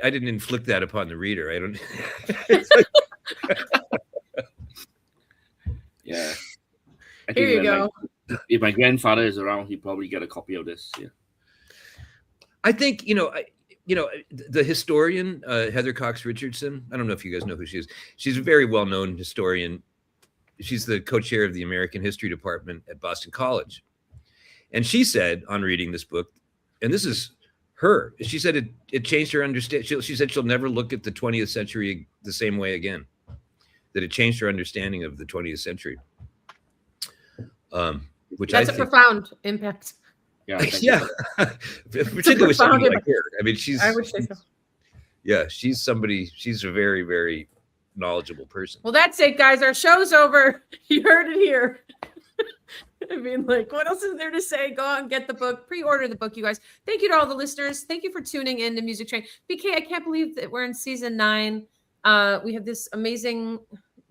I didn't inflict that upon the reader. I don't. Yeah. Here you go. If my grandfather is around, he'd probably get a copy of this. Yeah. I think the historian Heather Cox Richardson. I don't know if you guys know who she is. She's a very well-known historian. She's the co-chair of the American History Department at Boston College, and she said on reading this book. And this is her. She said it changed her understanding. She said she'll never look at the 20th century the same way again. That it changed her understanding of the 20th century. Which that's a profound impact. Yeah. Yeah. Particularly with somebody like her. I mean, I would say so. Yeah, she's a very, very knowledgeable person. Well, that's it, guys. Our show's over. You heard it here. I mean, what else is there to say? Go out and get the book. Pre-order the book, you guys. Thank you to all the listeners. Thank you for tuning in to Music Train. BK, I can't believe that we're in season 9. We have this amazing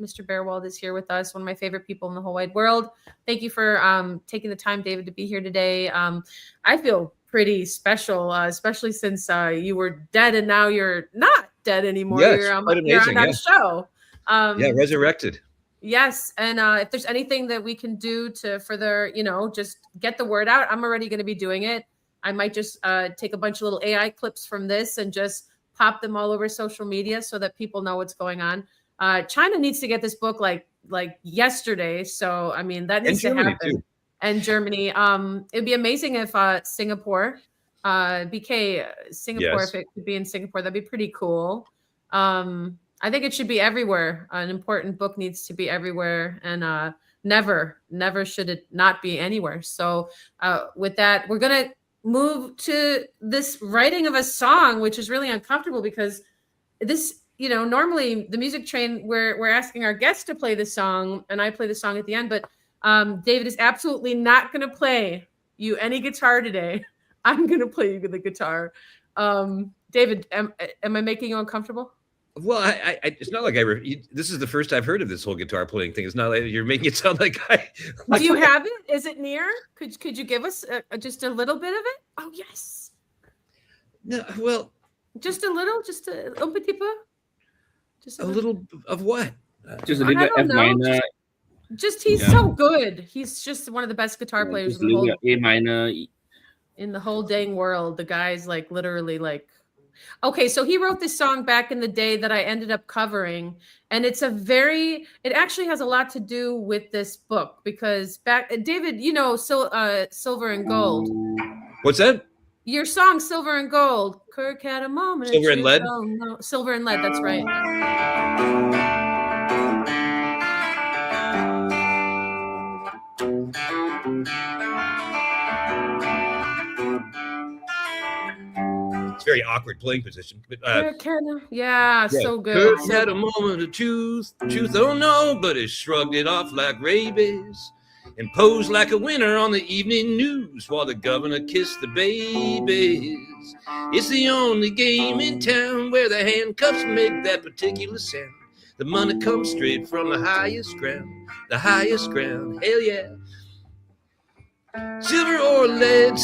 Mr. Baerwald is here with us, one of my favorite people in the whole wide world. Thank you for taking the time, David, to be here today. I feel pretty special, especially since you were dead and now you're not dead anymore. Yeah, you're on our show. Resurrected. Yes. And if there's anything that we can do to further, just get the word out, I'm already going to be doing it. I might just take a bunch of little AI clips from this and just pop them all over social media so that people know what's going on. China needs to get this book like yesterday. So, I mean, that needs to happen. Too. And Germany. It'd be amazing if Singapore, BK, Singapore, yes. If it could be in Singapore, that'd be pretty cool. I think it should be everywhere. An important book needs to be everywhere, and never should it not be anywhere. So with that, we're going to move to this writing of a song, which is really uncomfortable because this, normally the Music Train, we're asking our guests to play the song, and I play the song at the end, but David is absolutely not going to play you any guitar today. I'm going to play you the guitar. David, am I making you uncomfortable? Well, I it's not like this is the first I've heard of this whole guitar playing thing. It's not like you're making it sound like Do you have it? Is it near? Could you give us just a little bit of it? Oh, yes. No, well. Just a little, just a petit peu? Just a little of what? Just a little bit F minor. He's so good. He's just one of the best guitar players in the whole A minor. In the whole dang world. The guy's literally okay, so he wrote this song back in the day that I ended up covering, and it actually has a lot to do with this book because David, Silver and Gold. What's that? Your song, Silver and Gold. Kirk had a moment. Silver and Lead? No, Silver and Lead, that's right. It's very awkward playing position. But, so good. Kirk had a moment of truth, oh no, but he shrugged it off like rabies and posed like a winner on the evening news while the governor kissed the babies. It's the only game in town where the handcuffs make that particular sound. The money comes straight from the highest ground, hell yeah. Silver or lead,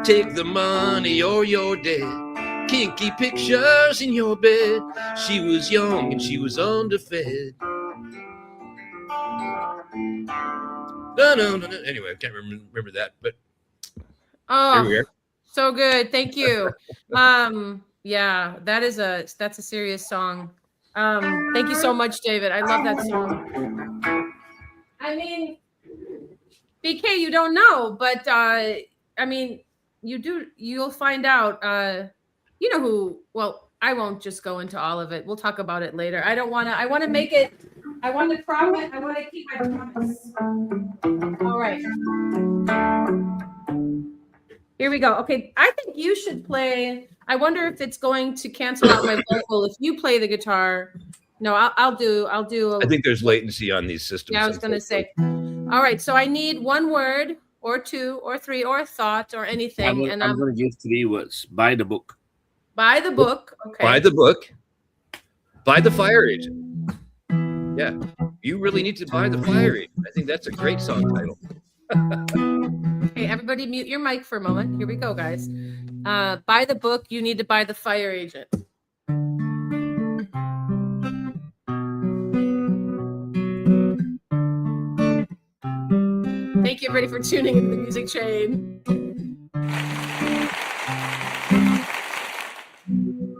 take the money or you're dead. Kinky pictures in your bed. She was young and she was underfed. No. Anyway, I can't remember that, but here we are. So good. Thank you. That's a serious song. Thank you so much, David. I love that song. I mean, BK, you don't know, but I mean, you'll find out. You know who? Well, I won't just go into all of it. We'll talk about it later. I want to make it. I want to promise. I want to keep my promise. All right. Here we go. Okay, I think you should play. I wonder if it's going to cancel out my vocal if you play the guitar. No, I'll do. I think there's latency on these systems. Yeah, I was going to say. All right, so I need one word or two or three or a thought or anything. I'm going to give 3 words. Buy the book. Buy the book. Okay. Buy the book. Buy the fire agent. Yeah, you really need to buy the fire agent. I think that's a great song title. Okay, everybody mute your mic for a moment. Here we go, guys. Buy the book. You need to buy the fire agent. Thank you, everybody, for tuning into the music chain.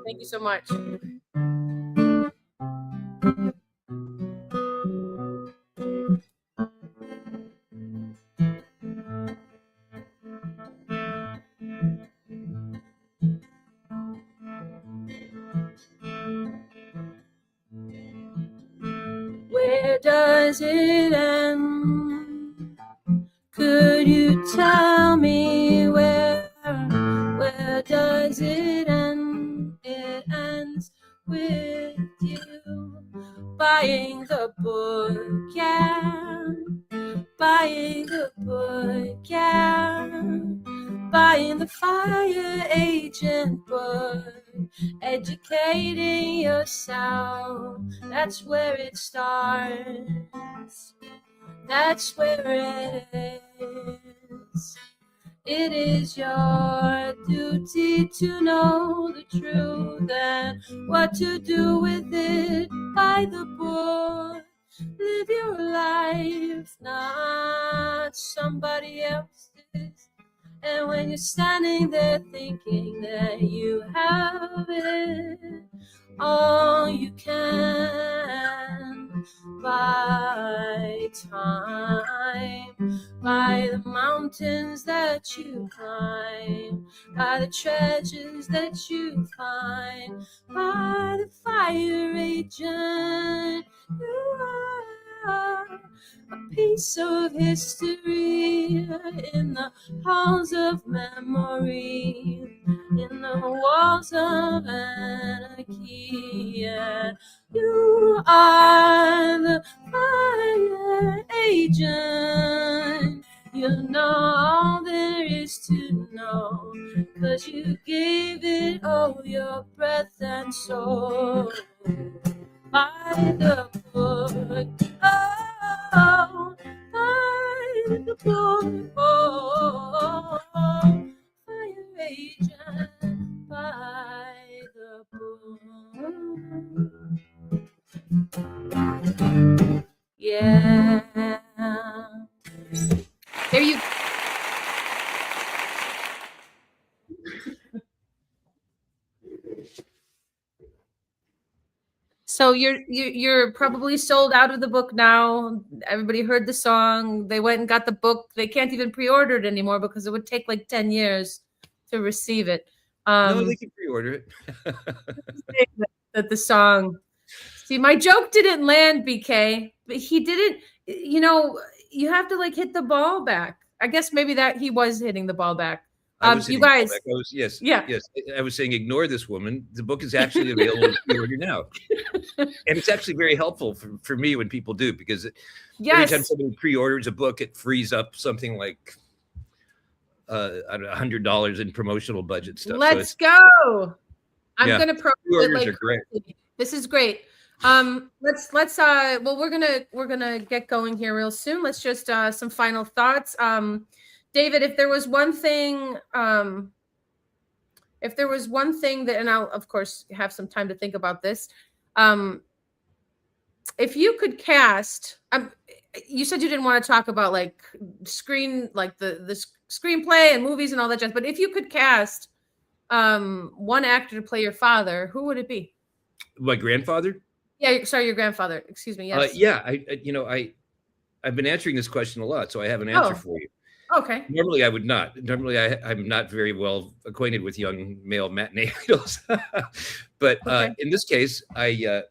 Thank you so much. Where does it end? Could you tell me where does it end? It ends with you buying the book, yeah. Buying the book, yeah. Buying the fire agent book. Educating yourself, that's where it starts. That's where it is. It is your duty to know the truth and what to do with it. Buy the book, live your life, not somebody else's. And when you're standing there thinking that you have it, all you can buy time, buy the mountains that you climb, buy the treasures that you find, buy the fire agent. You are a piece of history in the halls of memory, in the walls of anarchy. Yeah. You are the fire agent. You know all there is to know, 'cause you gave it all your breath and soul. Buy the book, oh, buy the book, oh, fire agent, buy the book. Yeah. There you go. So you're probably sold out of the book now. Everybody heard the song. They went and got the book. They can't even pre-order it anymore because it would take like 10 years to receive it. No, they can pre-order it. That the song. See, my joke didn't land, BK, but he didn't. You know, you have to like hit the ball back. I guess maybe that he was hitting the ball back. You guys, yes. I was saying, ignore this woman. The book is actually available to pre-order now, and it's actually very helpful for me when people do, because every time somebody pre-orders a book, it frees up something like $100 in promotional budget stuff. Let's go. I'm gonna promote it like great. This is great. Let's well, we're gonna get going here real soon. Let's just some final thoughts. David, if there was one thing that, and I'll of course have some time to think about this. If you could cast, you said you didn't want to talk about like the screenplay and movies and all that jazz, but if you could cast one actor to play your father, who would it be? My grandfather? Yeah, sorry, your grandfather. Excuse me. Yes. Yeah, I've been answering this question a lot, so I have an answer Oh. for you. Okay. Normally, I would not. Normally, I'm not very well acquainted with young male matinee idols, but Okay. in this case, I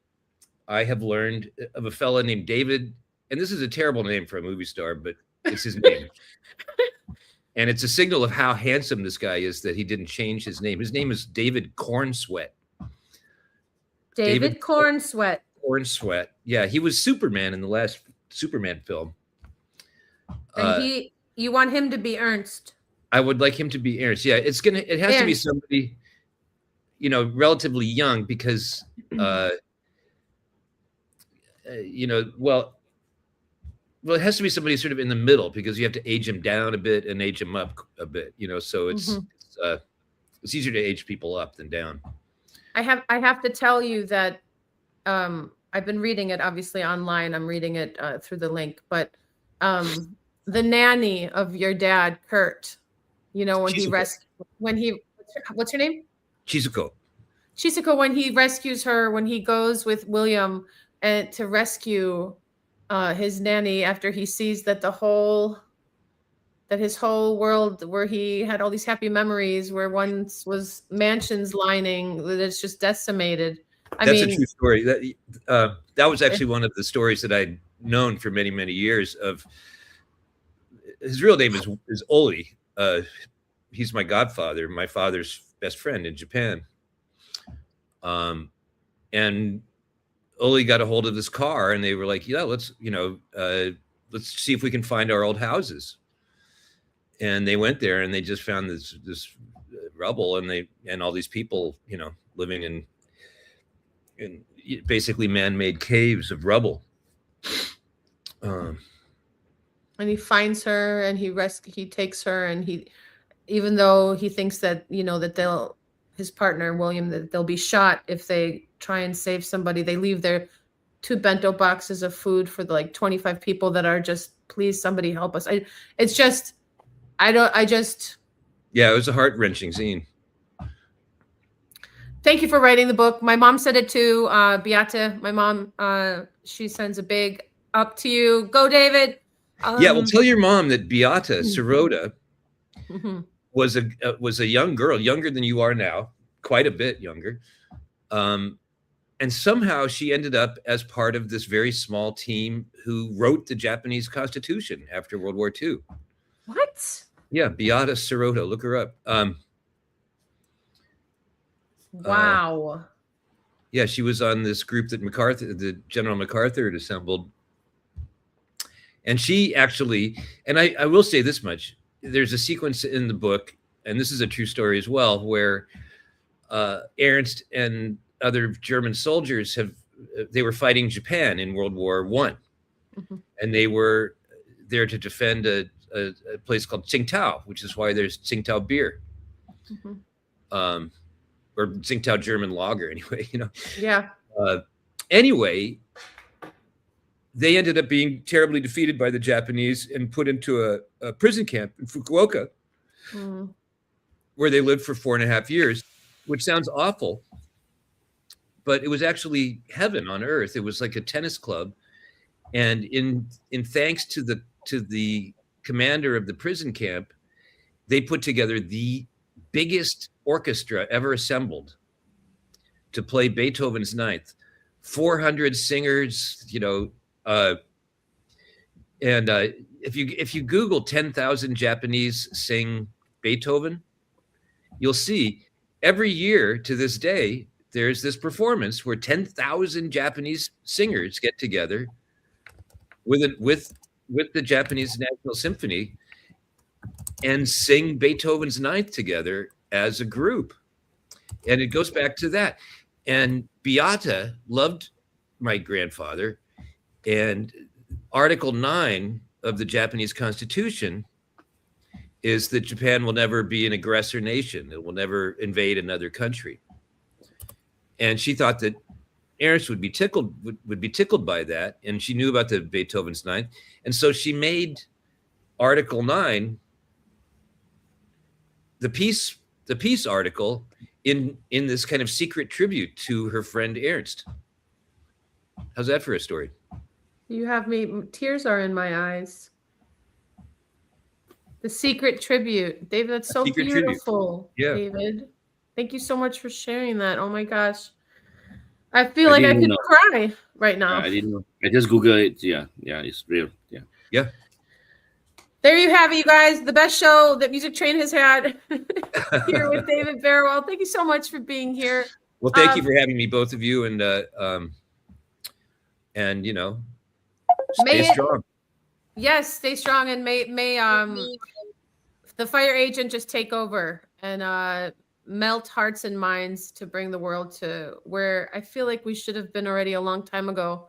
have learned of a fella named David, and this is a terrible name for a movie star, but it's his name, and it's a signal of how handsome this guy is that he didn't change his name. His name is David Cornsweet. David Cornsweet. Cornsweet. Yeah, he was Superman in the last Superman film. And you want him to be Ernst. I would like him to be Ernst. Yeah, it has to be somebody, relatively young because, well, it has to be somebody sort of in the middle because you have to age him down a bit and age him up a bit, so it's easier to age people up than down. I have to tell you that I've been reading it obviously online. I'm reading it through the link, but the nanny of your dad, Kurt, what's her name? Chizuko, when he rescues her, when he goes with William and to rescue his nanny after he sees that his whole world where he had all these happy memories where once was mansions lining, that it's just decimated. That's a true story. That was actually one of the stories that I'd known for many, many years. Of his real name is Oli. He's my godfather, my father's best friend in Japan. And Oli got a hold of this car, and they were like, "Yeah, let's see if we can find our old houses." And they went there, and they just found this rubble, and all these people, living in basically man-made caves of rubble. And he finds her, and he takes her, and even though he thinks that that his partner William, that they'll be shot if they try and save somebody, they leave their 2 bento boxes of food for the 25 people that are just, please somebody help us. Yeah, it was a heart-wrenching scene. Thank you for writing the book. My mom said it too. Beata, my mom, she sends a big up to you. Go, David. Well, tell your mom that Beata Sirota was a young girl, younger than you are now, quite a bit younger. And somehow she ended up as part of this very small team who wrote the Japanese Constitution after World War II. What? Yeah, Beata Sirota. Look her up. Wow. Yeah, she was on this group that the General MacArthur had assembled. And she actually, and I will say this much, there's a sequence in the book, and this is a true story as well, where Ernst and other German soldiers they were fighting Japan in World War I. And they were there to defend a place called Tsingtao, which is why there's Tsingtao beer. Or Tsingtao German lager, anyway, Yeah. Anyway, they ended up being terribly defeated by the Japanese and put into a prison camp in Fukuoka, where they lived for 4.5 years, which sounds awful, but it was actually heaven on earth. It was like a tennis club, and in thanks to the commander of the prison camp, they put together the biggest orchestra ever assembled to play Beethoven's Ninth. 400 singers, and if you Google 10,000 Japanese sing Beethoven, you'll see every year to this day there's this performance where 10,000 Japanese singers get together with the Japanese National Symphony and sing Beethoven's Ninth together as a group. And it goes back to that. And Beata loved my grandfather, and Article 9 of the Japanese Constitution is that Japan will never be an aggressor nation. It will never invade another country. And she thought that Ernst would be tickled by that, and she knew about the Beethoven's Ninth, and so she made Article 9 the peace article in this kind of secret tribute to her friend Ernst. How's that for a story? You have me, tears are in my eyes. The Secret Tribute. David, that's so Secret Tribute. beautiful. Yeah. David. Thank you so much for sharing that. Oh my gosh. I feel like I could cry right now. I didn't know. I just Googled it. Yeah, it's real. Yeah. Yeah. There you have it, you guys. The best show that Music Train has had here with David Baerwald. Thank you so much for being here. Well, thank you for having me, both of you, and you know, stay strong. Yes, stay strong, and may the fire agent just take over and melt hearts and minds to bring the world to where I feel like we should have been already a long time ago,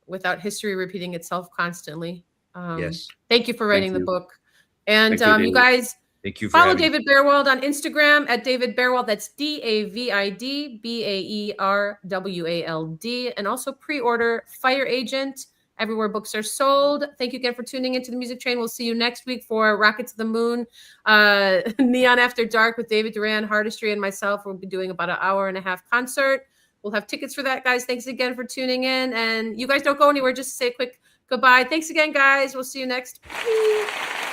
without history repeating itself constantly. Yes. Thank you for writing the book. And you guys, thank you for follow David Baerwald on Instagram at David Baerwald. That's DavidBaerwald. And also pre-order Fire Agent everywhere books are sold. Thank you again for tuning into the Music Train. We'll see you next week for Rocket to the Moon, Neon After Dark with David Duran, Hardistry, and myself. We'll be doing about an 1.5-hour concert. We'll have tickets for that, guys. Thanks again for tuning in. And you guys don't go anywhere. Just say a quick goodbye. Thanks again, guys. We'll see you next week.